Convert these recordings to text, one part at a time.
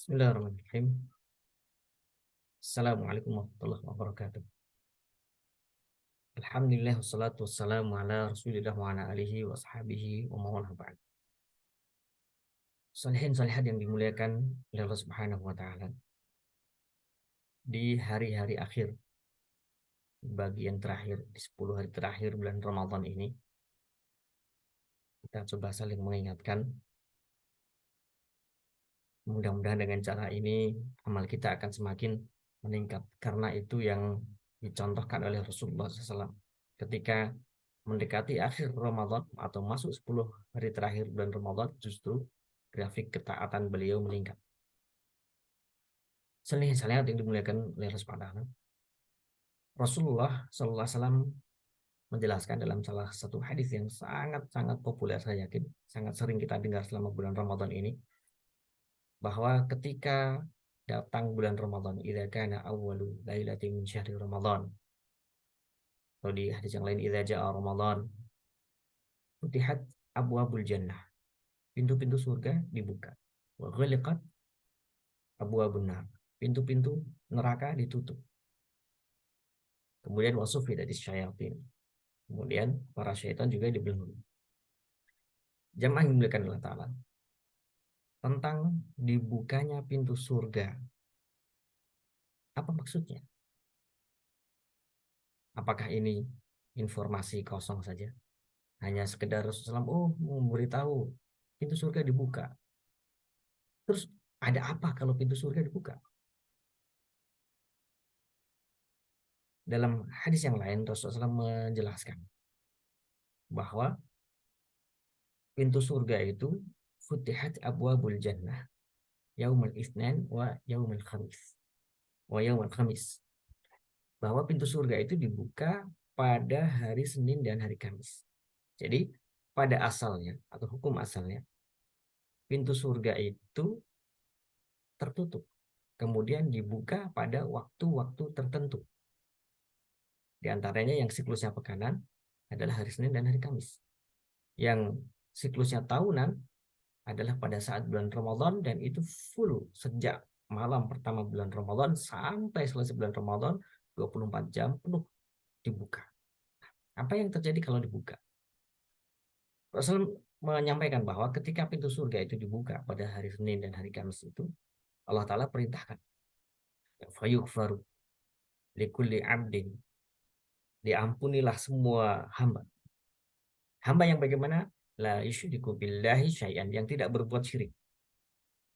Bismillahirrahmanirrahim. Assalamualaikum warahmatullahi wabarakatuh. Alhamdulillah wassalatu wassalamu ala Rasulillah wa ala alihi wa sahbihi wa mawalah ba'd. Salihin salihat yang dimuliakan oleh Allah Subhanahu wa taala. Di hari-hari akhir, bagian terakhir, di 10 hari terakhir bulan Ramadan ini, kita coba saling mengingatkan. Mudah-mudahan dengan cara ini amal kita akan semakin meningkat, karena itu yang dicontohkan oleh Rasulullah SAW ketika mendekati akhir Ramadan atau masuk 10 hari terakhir bulan Ramadan, justru grafik ketaatan beliau meningkat. Selain yang dimuliakan oleh Allah, Rasulullah SAW menjelaskan dalam salah satu hadis yang sangat-sangat populer, saya yakin sangat sering kita dengar selama bulan Ramadan ini, bahwa ketika datang bulan Ramadan, idza kana awwalu lailatin min syahri Ramadan, atau di hadis yang lain idza jaa Ramadan, futihat abwabul jannah, pintu-pintu surga dibuka, wa ghaliqat abwabun nar, pintu-pintu neraka ditutup. Kemudian wasufidat syayatin, kemudian para syaitan juga dibelenggu. Jamaah yang dimuliakan Allah Ta'ala, tentang dibukanya pintu surga, apa maksudnya? Apakah ini informasi kosong saja? Hanya sekedar Rasulullah memberitahu pintu surga dibuka. Terus ada apa kalau pintu surga dibuka? Dalam hadis yang lain Rasulullah SAW menjelaskan bahwa pintu surga itu futihat abwabul jannah yaumul itsnain wa yaumul khamis. Bahwa pintu surga itu dibuka pada hari Senin dan hari Kamis. Jadi pada asalnya atau hukum asalnya, pintu surga itu tertutup, kemudian dibuka pada waktu-waktu tertentu. Di antaranya yang siklusnya pekanan adalah hari Senin dan hari Kamis. Yang siklusnya tahunan adalah pada saat bulan Ramadan, dan itu full sejak malam pertama bulan Ramadan sampai selesai bulan Ramadan, 24 jam penuh dibuka. Apa yang terjadi kalau dibuka? Rasul menyampaikan bahwa ketika pintu surga itu dibuka pada hari Senin dan hari Kamis itu, Allah Ta'ala perintahkan, fayughfaru likulli abdin, diampunilah semua hamba. Hamba yang bagaimana? La yusyriku billahi syai'an, yang tidak berbuat syirik.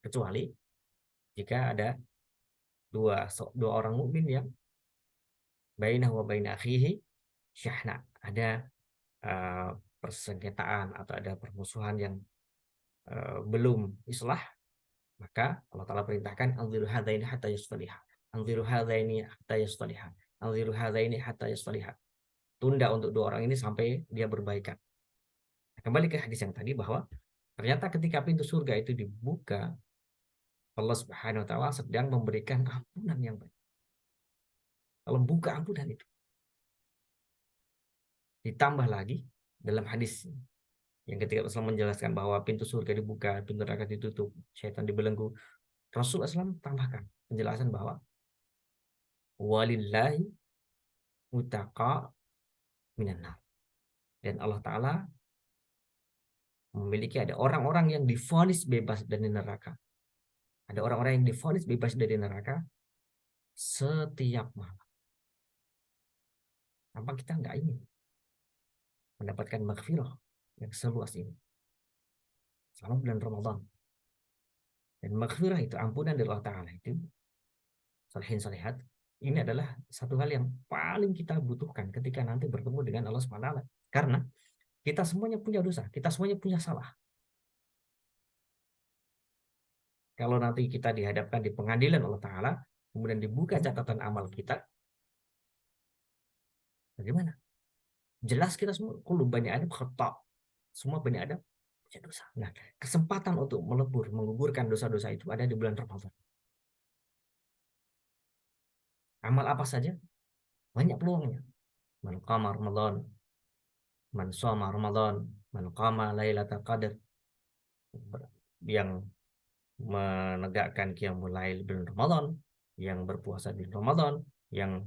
Kecuali jika ada dua orang mukmin yang bainahu wa baina akhihi syahna, ada persengketaan atau ada permusuhan yang belum islah, maka Allah Ta'ala perintahkan anziru hadaini hatta yastaliha, anziru hadaini hatta yastaliha, anziru hadaini hatta yastaliha, tunda untuk dua orang ini sampai dia berbaikan. Kembali ke hadis yang tadi, bahwa ternyata ketika pintu surga itu dibuka, Allah Subhanahu wa taala sedang memberikan ampunan yang baik. Kalau buka ampunan itu, ditambah lagi dalam hadis yang ketika Rasulullah menjelaskan bahwa pintu surga dibuka, pintu neraka ditutup, syaitan dibelenggu, Rasulullah SAW tambahkan penjelasan bahwa walillahi utaqa minan nar, dan Allah Ta'ala memiliki, ada orang-orang yang divonis bebas dari neraka. Ada orang-orang yang divonis bebas dari neraka setiap malam. Apa kita nggak ingin mendapatkan maghfirah yang seluas ini selama bulan Ramadan? Dan maghfirah itu, ampunan dari Allah Ta'ala itu, salihin salihat, ini adalah satu hal yang paling kita butuhkan ketika nanti bertemu dengan Allah SWT. Karena kita semuanya punya dosa, kita semuanya punya salah. Kalau nanti kita dihadapkan di pengadilan Allah Ta'ala, kemudian dibuka catatan amal kita, bagaimana? Jelas kita semua, kullu bani adam khata', semua bani adam punya dosa. Nah, kesempatan untuk menggugurkan dosa-dosa itu ada di bulan Ramadan. Amal apa saja? Banyak peluangnya. Man qama Ramadan, man shoma Ramadan, man qama Lailatul Qadar. Yang menegakkan qiyamul lail bulan Ramadan, yang berpuasa di Ramadan, yang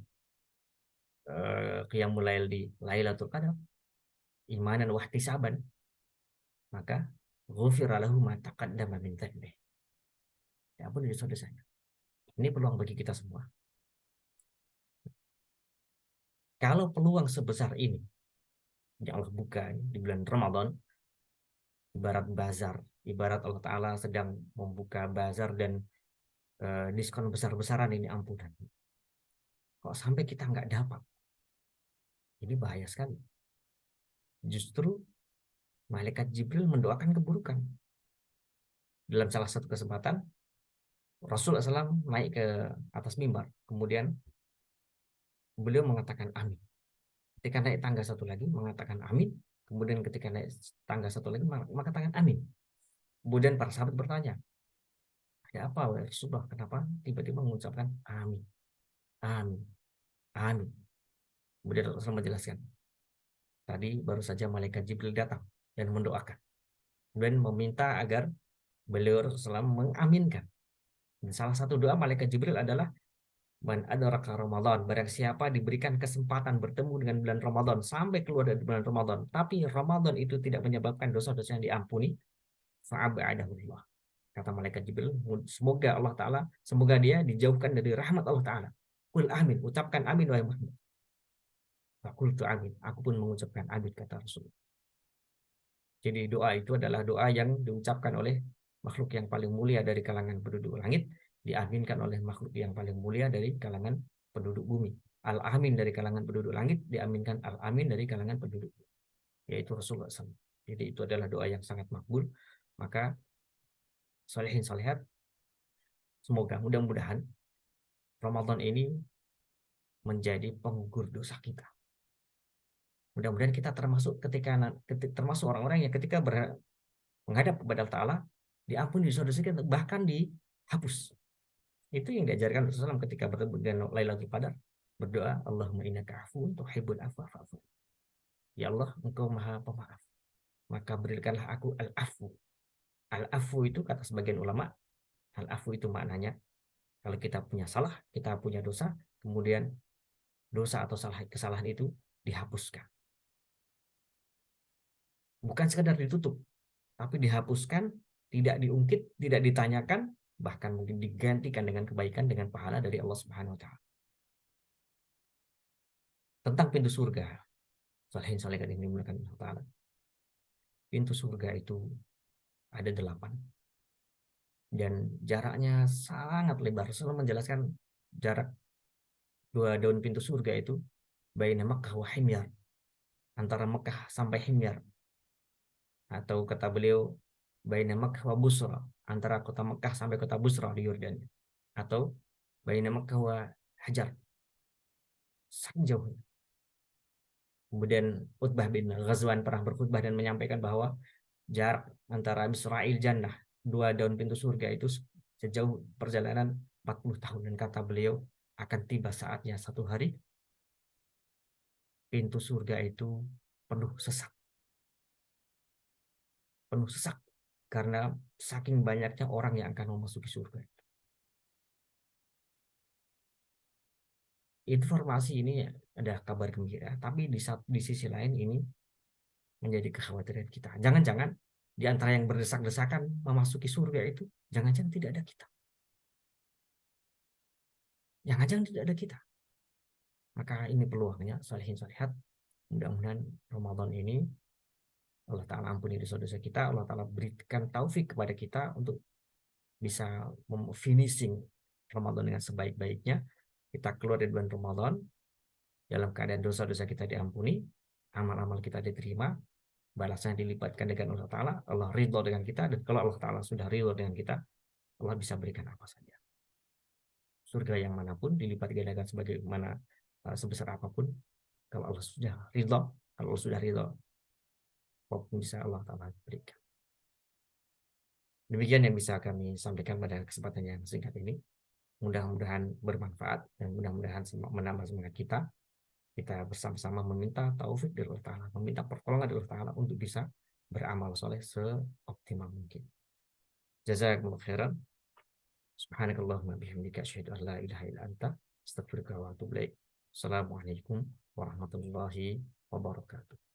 qiyamul lail di Lailatul Qadar, imanan wa ihtisaban, maka ghufira lahu ma taqaddama min dhanbi. Ya ampun dosa-dosanya. Ini peluang bagi kita semua. Kalau peluang sebesar ini yang Allah buka di bulan Ramadan, ibarat bazar, ibarat Allah Ta'ala sedang membuka bazar dan diskon besar-besaran ini ampunan. Kok sampai kita nggak dapat? Ini bahaya sekali. Justru malaikat Jibril mendoakan keburukan. Dalam salah satu kesempatan, Rasulullah SAW naik ke atas mimbar. Kemudian beliau mengatakan amin. Ketika naik tangga satu lagi, mengatakan amin. Kemudian ketika naik tangga satu lagi, mengatakan amin. Kemudian para sahabat bertanya, ada apa Rasulullah? Kenapa tiba-tiba mengucapkan amin, amin, amin? Kemudian Rasulullah menjelaskan, tadi baru saja malaikat Jibril datang dan mendoakan. Dan meminta agar beliau Rasulullah mengaminkan. Dan salah satu doa malaikat Jibril adalah man adraka Ramadan, barang siapa diberikan kesempatan bertemu dengan bulan Ramadan sampai keluar dari bulan Ramadan, tapi Ramadan itu tidak menyebabkan dosa-dosa yang diampuni, fa'abadahullah. Kata malaikat Jibril, semoga Allah Ta'ala, semoga dia dijauhkan dari rahmat Allah Ta'ala. Kul amin, ucapkan amin wahai Muhammad. Fakultu amin, aku pun mengucapkan amin, kata Rasul. Jadi doa itu adalah doa yang diucapkan oleh makhluk yang paling mulia dari kalangan penduduk langit, diaminkan oleh makhluk yang paling mulia dari kalangan penduduk bumi. Al-amin dari kalangan penduduk langit, diaminkan al-amin dari kalangan penduduk bumi, yaitu Rasulullah SAW. Jadi itu adalah doa yang sangat makbul. Maka solehin solehat, semoga mudah-mudahan Ramadan ini menjadi penggugur dosa kita. Mudah-mudahan kita termasuk orang-orang yang ketika menghadap kepada Allah Ta'ala, diampuni dosa-dosa kita, bahkan dihapus. Itu yang diajarkan Rasulullah SAW ketika bertemu dengan Lailatul Qadar. Berdoa, Allahumma innaka afuwun tuhibbul afwa fa'fu. Ya Allah, Engkau Maha Pemaaf, maka berikanlah aku al-afu. Al-afu itu kata sebagian ulama, al-afu itu maknanya kalau kita punya salah, kita punya dosa, kemudian dosa atau kesalahan itu dihapuskan. Bukan sekedar ditutup, tapi dihapuskan, tidak diungkit, tidak ditanyakan, bahkan mungkin digantikan dengan kebaikan, dengan pahala dari Allah Subhanahu wa Ta'ala. Tentang pintu surga, salihin salikan ini mulakan Allah Ta'ala. Pintu surga itu ada 8 dan jaraknya sangat lebar. Rasulullah menjelaskan jarak 2 daun pintu surga itu baina Makkah wa Himyar, antara Mekah sampai Himyar, atau kata beliau baina Makkah wa Busra, antara kota Mekah sampai kota Busra di Yordania, atau baina Makkah wa Hajar, sangat jauh. Kemudian Utbah bin Ghazwan pernah berkhutbah dan menyampaikan bahwa jarak antara Misra'il Jannah, 2 daun pintu surga itu sejauh perjalanan 40 tahun. Dan kata beliau, akan tiba saatnya satu hari pintu surga itu penuh sesak. Penuh sesak karena saking banyaknya orang yang akan memasuki surga. Informasi ini ada kabar gembira, tapi di sisi lain ini menjadi kekhawatiran kita. Jangan-jangan di antara yang berdesak-desakan memasuki surga itu, jangan-jangan tidak ada kita. Jangan-jangan tidak ada kita. Maka ini peluangnya, salihin salihat. Mudah-mudahan Ramadan ini Allah Ta'ala ampuni dosa-dosa kita, Allah Ta'ala berikan taufik kepada kita untuk bisa finishing Ramadan dengan sebaik-baiknya. Kita keluar dari bulan Ramadan dalam keadaan dosa-dosa kita diampuni, amal-amal kita diterima, balasan dilipatkan dengan Allah Ta'ala, Allah ridho dengan kita, dan kalau Allah Ta'ala sudah ridho dengan kita, Allah bisa berikan apa saja. Surga yang manapun dilipat gandakan sebagaimana sebesar apapun, kalau Allah sudah ridho, kalau Allah sudah ridho, apapun bisa Allah Ta'ala berikan. Demikian yang bisa kami sampaikan pada kesempatan yang singkat ini. Mudah-mudahan bermanfaat dan mudah-mudahan menambah semangat kita. Kita bersama-sama meminta taufik dari Allah Ta'ala, meminta pertolongan dari Allah Ta'ala untuk bisa beramal soleh seoptimal mungkin. Jazakumullah khairan. Subhanakallahumma bihamdika asyhadu an la ilaha illa anta astaghfiruka wa atubu ilaik. Assalamualaikum warahmatullahi wabarakatuh.